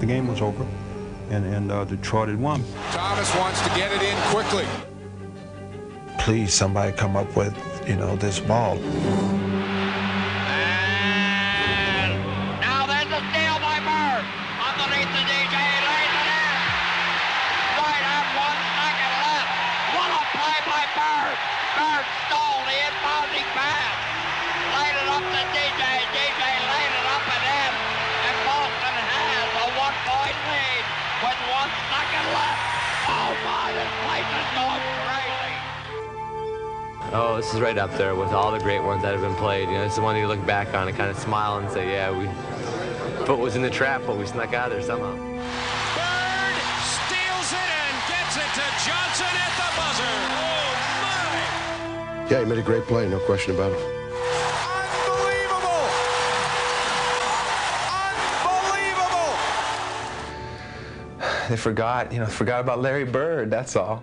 the game was over, and Detroit had won. Thomas wants to get it in quickly. Please, somebody come up with, this ball. And now there's a steal by Bird. Underneath the DJ, lays it in. Right at 1 second left. What a play by Bird. Bird stole the inbounding pass. Laid it up to DJ. DJ laid it up and in. And Boston has a 1-point lead with 1 second left. Oh my, this place is going crazy. Oh, this is right up there with all the great ones that have been played. It's the one you look back on and kind of smile and say, yeah, foot was in the trap, but we snuck out of there somehow. Bird steals it and gets it to Johnson at the buzzer. Oh, my! Yeah, he made a great play, no question about it. Unbelievable! Unbelievable! They forgot about Larry Bird, that's all.